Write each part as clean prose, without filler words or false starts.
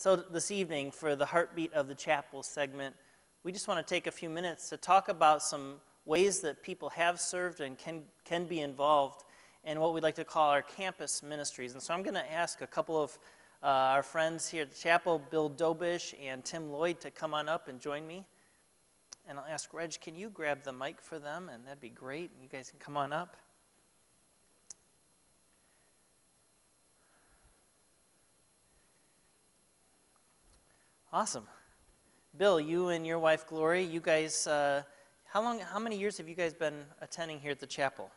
So this evening, for the Heartbeat of the Chapel segment, we just want to take a few minutes to talk about some ways that people have served and can be involved in what we'd like to call our campus ministries. And so I'm going to ask a couple of our friends here at the chapel, Bill Dobish and Tim Lloyd, to come on up and join me. And I'll ask Reg, can you grab the mic for them? And that'd be great. You guys can come on up. Awesome. Bill, you and your wife Glory, you guys, how many years have you guys been attending here at the chapel?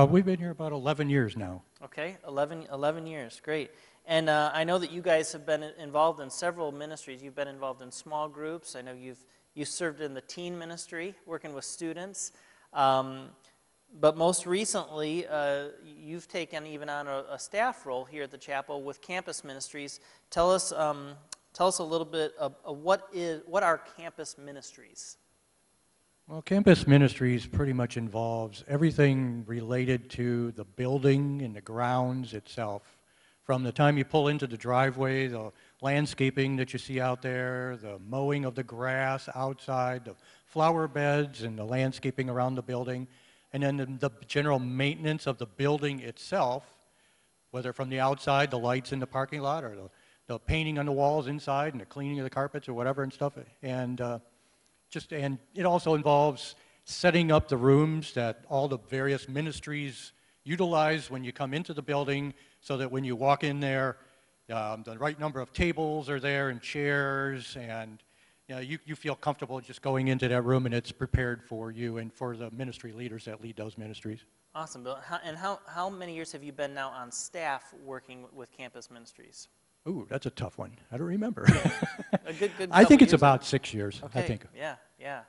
We've been here about 11 years now. Okay, 11 years, great. And I know that you guys have been involved in several ministries. You've been involved in small groups. I know you've served in the teen ministry, working with students. But most recently, you've taken even on a staff role here at the chapel with campus ministries. Tell us a little bit of what are campus ministries? Well, campus ministries pretty much involves everything related to the building and the grounds itself. From the time you pull into the driveway, the landscaping that you see out there, the mowing of the grass outside, the flower beds and the landscaping around the building, and then the general maintenance of the building itself, whether from the outside, the lights in the parking lot, or the painting on the walls inside and the cleaning of the carpets or whatever and stuff. And it also involves setting up the rooms that all the various ministries utilize when you come into the building, so that when you walk in there, the right number of tables are there and chairs, and you feel comfortable just going into that room, and it's prepared for you and for the ministry leaders that lead those ministries. Awesome, Bill. How many years have you been now on staff working with campus ministries? Ooh, that's a tough one. I don't remember. A good I think it's about 6 years. Okay. I think. Yeah.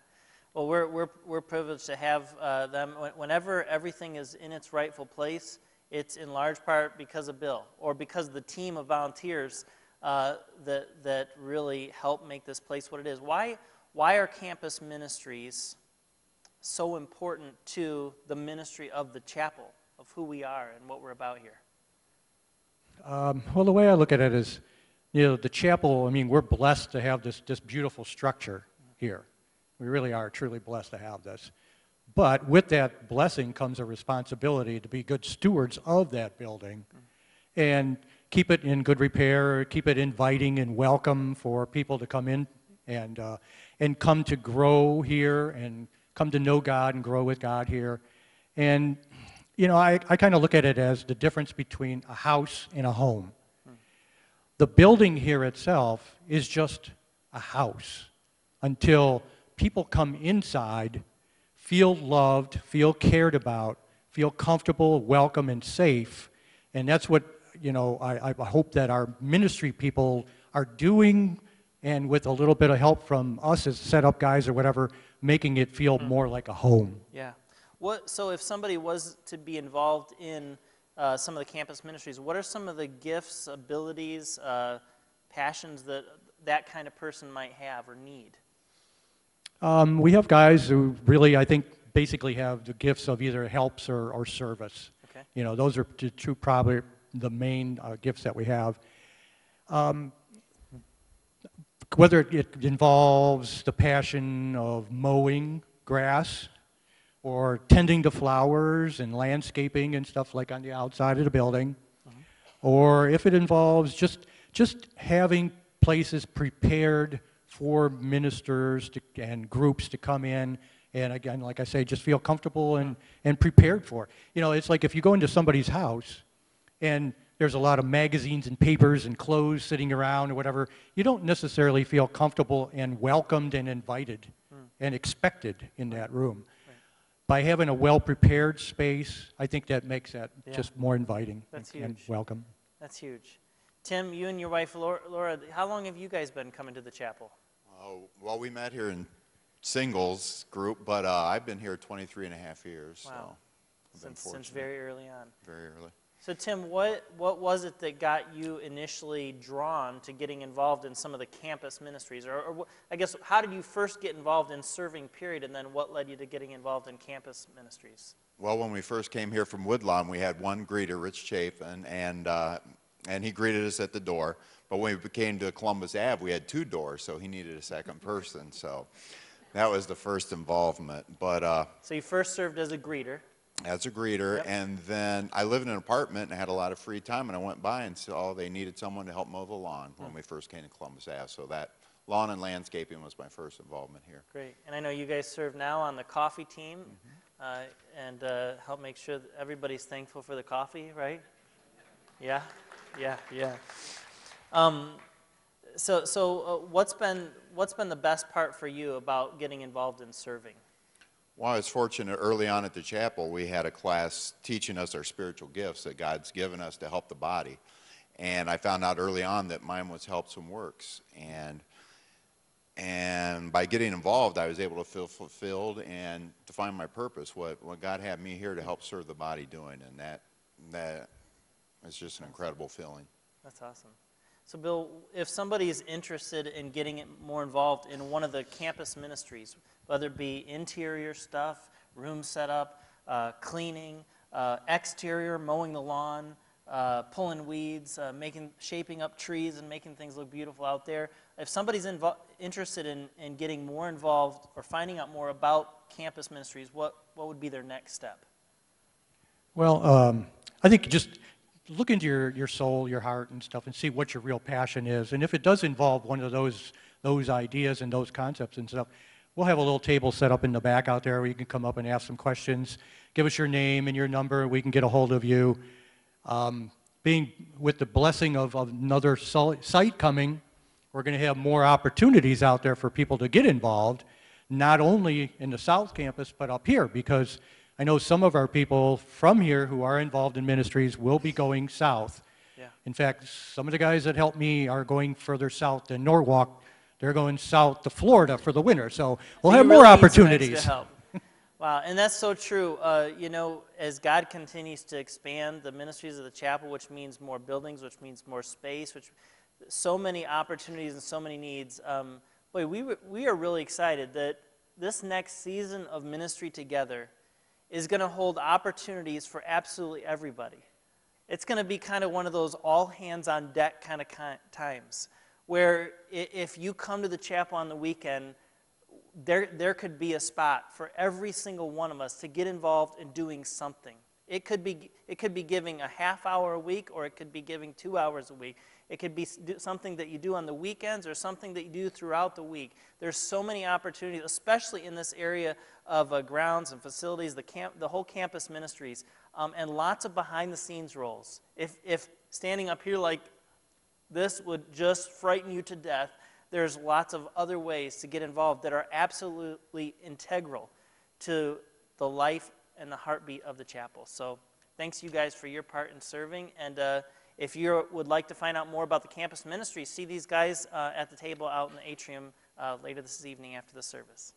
Well, we're privileged to have them. Whenever everything is in its rightful place, it's in large part because of Bill, or because of the team of volunteers that really help make this place what it is. Why are campus ministries so important to the ministry of the chapel, of who we are and what we're about here? Well, the way I look at it is, the chapel, I mean, we're blessed to have this beautiful structure here. We really are truly blessed to have this. But with that blessing comes a responsibility to be good stewards of that building and keep it in good repair, keep it inviting and welcome for people to come in and come to grow here and come to know God and grow with God here. And I kind of look at it as the difference between a house and a home. The building here itself is just a house until people come inside, feel loved, feel cared about, feel comfortable, welcome, and safe. And that's what, I hope that our ministry people are doing, and with a little bit of help from us as setup guys or whatever, making it feel more like a home. Yeah. So if somebody was to be involved in some of the campus ministries, what are some of the gifts, abilities, passions that kind of person might have or need? We have guys who really, I think, basically have the gifts of either helps or service. Okay. Those are two probably the main gifts that we have. Whether it involves the passion of mowing grass, or tending to flowers and landscaping and stuff like on the outside of the building, or if it involves just having places prepared for ministers and groups to come in, and again, like I say, just feel comfortable and prepared for. It's like if you go into somebody's house and there's a lot of magazines and papers and clothes sitting around or whatever, you don't necessarily feel comfortable and welcomed and invited and expected in that room. By having a well-prepared space, I think that makes that just more inviting and welcome. That's huge. Tim, you and your wife, Laura, how long have you guys been coming to the chapel? Well, we met here in singles group, but I've been here 23 and a half years. Wow. So since very early on. Very early. So Tim, what was it that got you initially drawn to getting involved in some of the campus ministries? Or I guess, how did you first get involved in serving, period, and then what led you to getting involved in campus ministries? Well, when we first came here from Woodlawn, we had one greeter, Rich Chafin, and and he greeted us at the door. But when we came to Columbus Ave, we had 2 doors, so he needed a second person. So that was the first involvement. But So you first served as a greeter. as a greeter, Yep. and then I lived in an apartment and I had a lot of free time, and I went by and saw they needed someone to help mow the lawn when we first came to Columbus Ave. So that lawn and landscaping was my first involvement here. Great. And I know you guys serve now on the coffee team and help make sure that everybody's thankful for the coffee, right? Yeah, yeah, yeah. So what's been the best part for you about getting involved in serving? Well, I was fortunate early on at the chapel, we had a class teaching us our spiritual gifts that God's given us to help the body. And I found out early on that mine was helps and works. And by getting involved, I was able to feel fulfilled and to find my purpose, what God had me here to help serve the body doing. And that is just an incredible feeling. That's awesome. So Bill, if somebody is interested in getting more involved in one of the campus ministries, whether it be interior stuff, room setup, cleaning, exterior, mowing the lawn, pulling weeds, shaping up trees and making things look beautiful out there, if somebody's interested in getting more involved or finding out more about campus ministries, what would be their next step? Well, I think just look into your soul, your heart and stuff and see what your real passion is. And if it does involve one of those ideas and those concepts and stuff, we'll have a little table set up in the back out there where you can come up and ask some questions. Give us your name and your number. We can get a hold of you. Being with the blessing of another site coming, we're going to have more opportunities out there for people to get involved, not only in the South Campus, but up here, because I know some of our people from here who are involved in ministries will be going south. Yeah. In fact, some of the guys that help me are going further south than Norwalk. They're going south to Florida for the winter, so we'll have more opportunities. Wow, and that's so true. You know, as God continues to expand the ministries of the chapel, which means more buildings, which means more space, which so many opportunities and so many needs. Boy, we are really excited that this next season of ministry together is going to hold opportunities for absolutely everybody. It's going to be kind of one of those all hands on deck kind of times where if you come to the chapel on the weekend, there could be a spot for every single one of us to get involved in doing something. It could be giving a half hour a week, or it could be giving 2 hours a week. It could be something that you do on the weekends or something that you do throughout the week. There's so many opportunities, especially in this area of grounds and facilities, the whole campus ministries, and lots of behind-the-scenes roles. If standing up here like this would just frighten you to death, there's lots of other ways to get involved that are absolutely integral to the life and the heartbeat of the chapel. So thanks you guys for your part in serving. And if you would like to find out more about the campus ministry, see these guys at the table out in the atrium later this evening after the service.